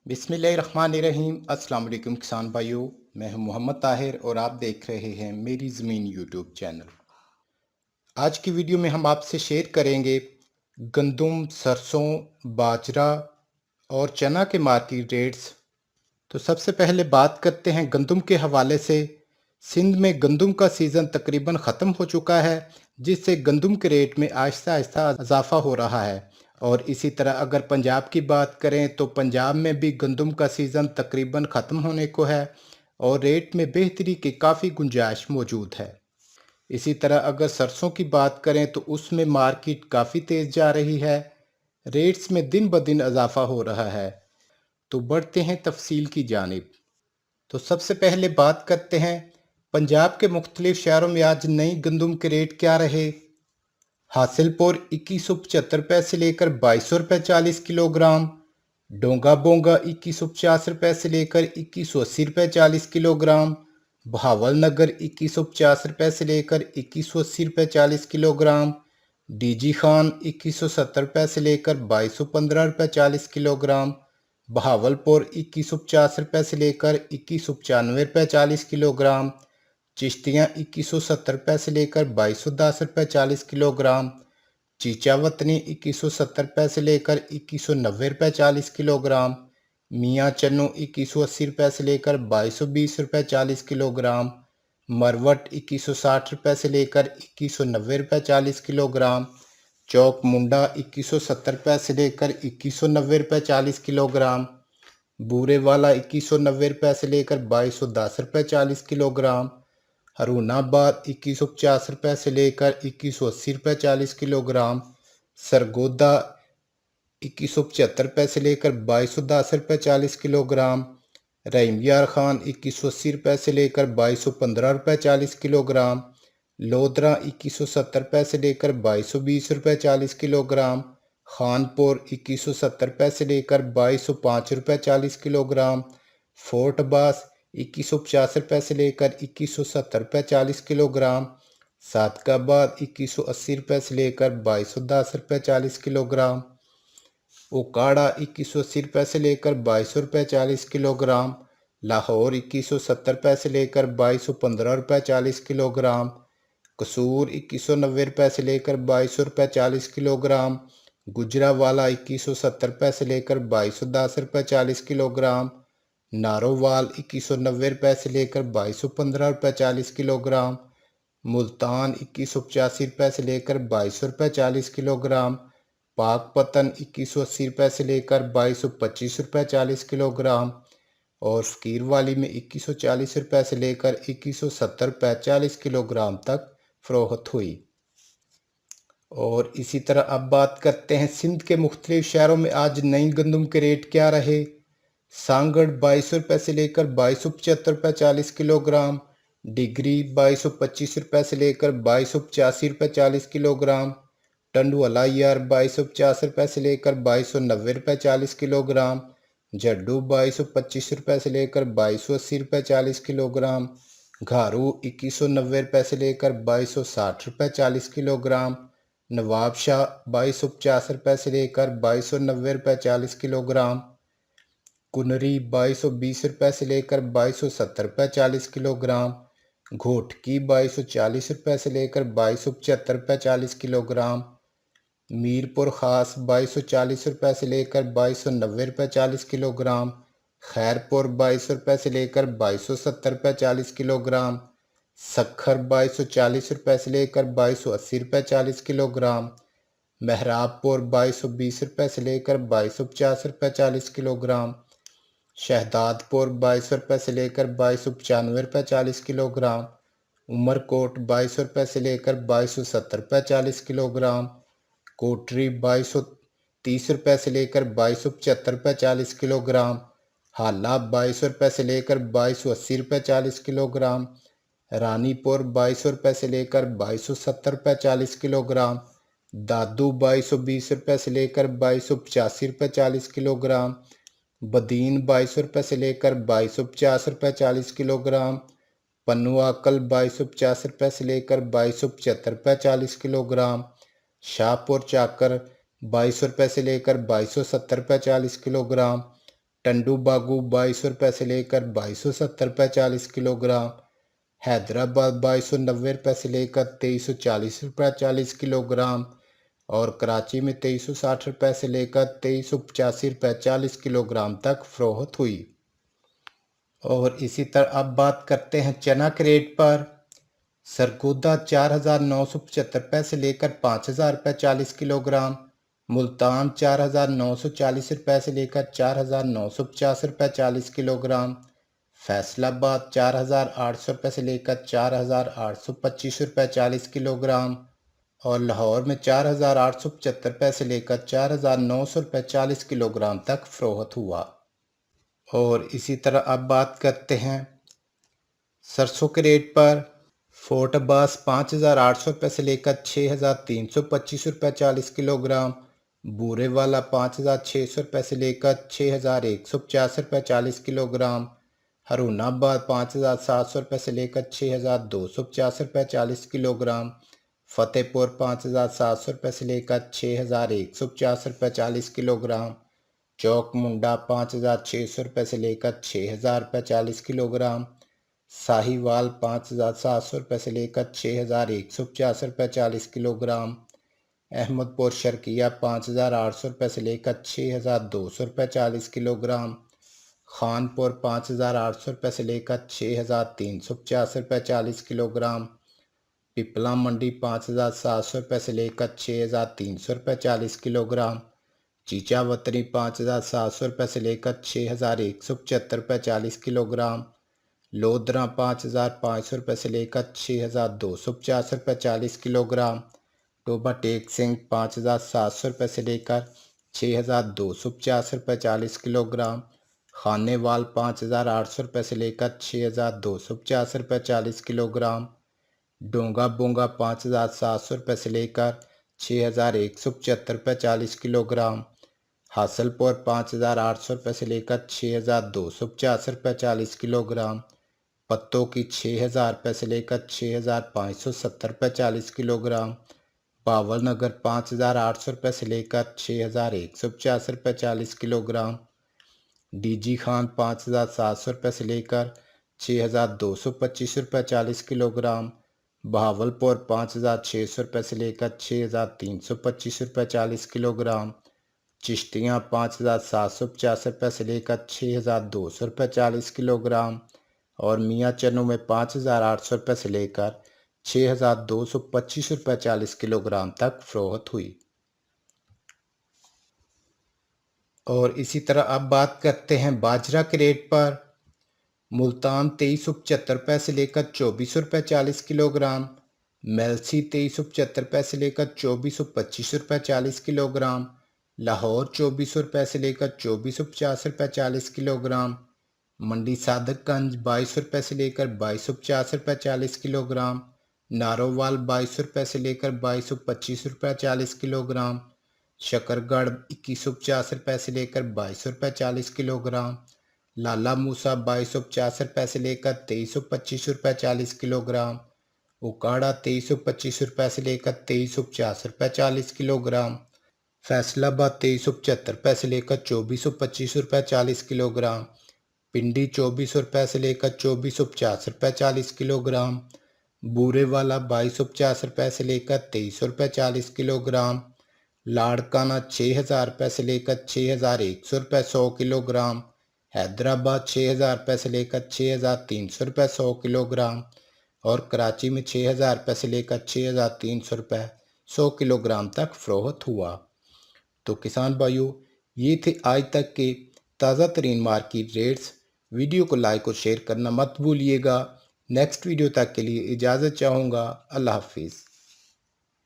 बिस्मिल्लाहिर्रहमानिर्रहीम। अस्सलाम वालेकुम किसान भाइयों, मैं हूं मोहम्मद ताहिर और आप देख रहे हैं मेरी ज़मीन यूट्यूब चैनल। आज की वीडियो में हम आपसे शेयर करेंगे गंदम, सरसों, बाजरा और चना के मार्केट रेट्स। तो सबसे पहले बात करते हैं गंदम के हवाले से। सिंध में गंदम का सीज़न तकरीबन ख़त्म हो चुका है, जिससे गंदम के रेट में आहिस्ता आहिस्ता इजाफा हो रहा है। और इसी तरह अगर पंजाब की बात करें तो पंजाब में भी गंदम का सीज़न तकरीबन ख़त्म होने को है और रेट में बेहतरी की काफ़ी गुंजाइश मौजूद है। इसी तरह अगर सरसों की बात करें तो उसमें मार्केट काफ़ी तेज़ जा रही है, रेट्स में दिन ब दिन इजाफा हो रहा है। तो बढ़ते हैं तफसील की जानिब। तो सबसे पहले बात करते हैं पंजाब के मुख्तलिफ शहरों में आज नई गंदम के रेट क्या रहे। हासिलपुर 2175 से लेकर 2200 रुपये 40 किलोग्राम। डोंगा बोंगा 2150 रुपये से लेकर 2180 रुपये 40 किलोग्राम। बहावल नगर 2150 रुपये से लेकर 2180 रुपये 40 किलोग्राम। डीजी खान 2170 रुपये से लेकर 2215 रुपये 40 किलोग्राम। बहावलपुर 2150 रुपये से लेकर 2195 रुपये 40 किलोग्राम। चिश्तियाँ 2170 रुपये से लेकर 2210 रुपये 40 किलोग्राम। चीचावतनी 2170 रुपये से लेकर 2190 रुपये 40 किलोग्राम। मियाँ चन्नू 2180 रुपये से लेकर 2220 रुपये 40 किलोग्राम। मरवट 2160 रुपये से लेकर 2190 रुपये 40 किलोग्राम। चौक मुंडा 2170 रुपये से लेकर 2190 रुपये 40 किलोग्राम। बूरेवाला 2190 रुपये से लेकर 2210 रुपये 40 किलोग्राम। हरूनाबाद 2150 रुपये से लेकर 2180 रुपये 40 किलोग्राम। सरगोदा 2175 रुपये से लेकर 2210 रुपये 40 किलोग्राम। रहीम यार खान 2180 रुपये से लेकर 2215 रुपये 40 किलोग्राम। लोधरा 2170 रुपये से लेकर 2220 रुपये 40 किलोग्राम। खानपुर 2170 रुपये से लेकर 2205 रुपये 40 किलोग्राम। फोर्ट बास 2150 रुपये से लेकर 2170 रुपये 40 किलोग्राम। सादकाबाद 2180 रुपये से लेकर 2210 रुपये 40 किलोग्राम। उकाड़ा 2180 रुपये से लेकर 2200 रुपये 40 किलोग्राम। लाहौर 2170 रुपये से लेकर 2215 रुपये 40 किलोग्राम। कसूर 2190 रुपये से लेकर 2200 रुपये 40 किलोग्राम। गुजरावाला 2170 रुपये से लेकर 2210 रुपये 40 किलोग्राम। नारोवाल 2190 रुपये से लेकर 2215 रुपये 40 किलोग्राम। मुल्तान 2185 रुपये से लेकर 2200 रुपये 40 किलोग्राम। पाकपतन 2180 रुपये से लेकर 2225 रुपये 40 किलोग्राम। और फकीरवाली में 2140 रुपये से लेकर 2170 रुपये 40 किलोग्राम तक फरोख्त हुई। और इसी तरह अब बात करते हैं सिंध के मुख्तलिफ शहरों में आज नई गंदम के रेट क्या रहे। सांगड़ 2200 रुपये से लेकर 2275 रुपये 40 किलोग्राम। डिग्री 2225 रुपये से लेकर 2285 रुपये 40 किलोग्राम। टंडुअला यार 2250 रुपये से लेकर 2290 रुपये 40 किलोग्राम। जड्डू 2225 रुपये से लेकर 2280 रुपये 40 किलोग्राम। घारू 2190 रुपये से लेकर 2260 रुपये 40 किलोग्राम। नवाबशाह 2250 रुपये से लेकर 2290 रुपये 40 किलोग्राम। कुनरी 2220 रुपये से लेकर 2270 रुपये 40 किलोग्राम। घोटकी 2240 रुपये से लेकर 2275 रुपये 40 किलोग्राम। मीरपुर खास 2240 रुपये से लेकर 2290 रुपये 40 किलोग्राम। खैरपुर 2200 रुपये से लेकर 2270 रुपये 40 किलोग्राम। सखर 2240 रुपये से लेकर 2280 रुपये 40 किलोग्राम। महराबपुर 2220 रुपये से लेकर 2250 रुपये 40 किलोग्राम। शहदादपुर 2200 रुपये से लेकर 2295 रुपये 40 किलोग्राम। उमरकोट 2200 रुपये से लेकर 2270 रुपये 40 किलोग्राम। कोटरी 2230 रुपये से लेकर 2275 रुपये 40 किलोग्राम। हाला 2200 रुपये से लेकर 2280 रुपये 40 किलोग्राम। रानीपुर 2200 रुपये से लेकर 2270 रुपये 40 किलोग्राम। दादू 2220 रुपये से लेकर 2285 रुपये 40 किलोग्राम। बदीन 2200 रुपये से लेकर 2250 रुपये 40 किलोग्राम। पनुआकल 2250 रुपये से लेकर 2275 रुपये 40 किलोग्राम। शाहपुर चाकर 2200 रुपये से लेकर 2270 रुपये 40 किलोग्राम। टंडू बागू 2200 रुपये से लेकर 2270 रुपये 40 किलोग्राम, हैदराबाद 2290 रुपये से लेकर 2340 रुपये 40 किलोग्राम और कराची में 2360 रुपये से लेकर 2385 रुपये 40 किलोग्राम तक फरोख्त हुई। और इसी तरह अब बात करते हैं चना के रेट पर। सरगोदा 4975 रुपये से लेकर 5000 रुपये 40 किलोग्राम, मुल्तान 4940 रुपये से लेकर 4950 रुपये 40 किलोग्राम, फैसलाबाद 4800 रुपये से लेकर 4825 रुपये 40 किलोग्राम और लाहौर में 4875 रुपये से लेकर 4900 रुपये 40 किलोग्राम तक फरोख्त हुआ। और इसी तरह अब बात करते हैं सरसों के रेट पर। फोर्ट अब्बास 5800 रुपये से लेकर 6325 रुपये 40 किलोग्राम, बूरे वाला 5600 रुपये से लेकर 6150 रुपये 40 किलोग्राम, हरूनाबाद 5700 रुपये से लेकर 6250 रुपये 40 किलोग्राम, फतेहपुर 5700 रुपये से लेकर 6150 रुपये 40 किलोग्राम, चौक मुंडा 5600 रुपये से लेकर 6000 रुपये 40 किलोग्राम, साहिवाल 5700 रुपये से लेकर 6150 रुपये 40 किलोग्राम, अहमदपुर शर्किया 5800 रुपये से लेकर 6200 रुपये 40 किलोग्राम, खानपुर 5800 रुपये से लेकर 6350 रुपये 40 किलोग्राम, पिपला मंडी 5700 रुपये से लेकर 6300 रुपये 40 किलोग्राम, चीचावतरी 5700 रुपये से लेकर 6175 रुपये 40 किलोग्राम, लोधरा 5500 रुपये से लेकर 6250 रुपये 40 किलोग्राम, टोबा टेक सिंह 5700 रुपये से लेकर 6250 रुपये 40 किलोग्राम, खानेवाल 5800 रुपये से लेकर 6250 रुपये 40 किलोग्राम, डोंगा बोंगा 5700 रुपये से लेकर 6175 रुपये 40 किलोग्राम, हासलपुर 5800 रुपये से लेकर 6250 रुपये 40 किलोग्राम, पत्तों की 6000 रुपये से लेकर 6570 रुपये 40 किलोग्राम, पावल नगर 5800 रुपये से लेकर 6150 रुपये 40 किलोग्राम, डीजी खान 5700 रुपये से लेकर 6225 रुपये 40 किलोग्राम, बहावलपुर 5600 रुपये से लेकर 6325 रुपये 40 किलोग्राम, चिश्तियाँ 5750 रुपये से लेकर 6200 रुपये 40 किलोग्राम और मियाँ चन्नू में 5800 रुपये से लेकर 6225 रुपये 40 किलोग्राम तक फरोख्त हुई। और इसी तरह अब बात करते हैं बाजरा के रेट पर। मुल्तान 2375 रुपये से लेकर 2400 रुपये 40 किलोग्राम, मेलसी 2375 रुपये से लेकर 2425 रुपये 40 किलोग्राम, लाहौर 2400 रुपये से लेकर 2450 रुपये 40 किलोग्राम, मंडी सादकगंज 2200 रुपये से लेकर 2250 रुपये 40 किलोग्राम, नारोवाल 2200 रुपये से लेकर 2225 रुपये 40 किलोग्राम, शकरगढ़ 2150 रुपये से लेकर 2200 रुपये 40 किलोग्राम, लाला मूसा 2250 रुपये से लेकर 2325 रुपये 40 किलोग्राम, उकाड़ा 2325 रुपये से लेकर 2350 रुपये 40 किलोग्राम, फैसलाबाद 2375 रुपये से लेकर 2425 रुपये 40 किलोग्राम, पिंडी 2400 रुपये से लेकर 2450 रुपये 40 किलोग्राम, बूरे वाला 2250 रुपये से लेकर 2300 रुपये 40 किलोग्राम, लाड़काना 6000 रुपये से लेकर 6100 रुपये 100 किलोग्राम, हैदराबाद 6000 रुपये से लेकर 6300 रुपये 100 किलोग्राम और कराची में 6000 रुपये से लेकर 6300 रुपये 100 किलोग्राम तक फरोख्त हुआ। तो किसान भाइयों, ये थे आज तक के ताज़ा तरीन मार्केट रेट्स। वीडियो को लाइक और शेयर करना मत भूलिएगा। नेक्स्ट वीडियो तक के लिए इजाज़त चाहूँगा। अल्लाह हाफिज़।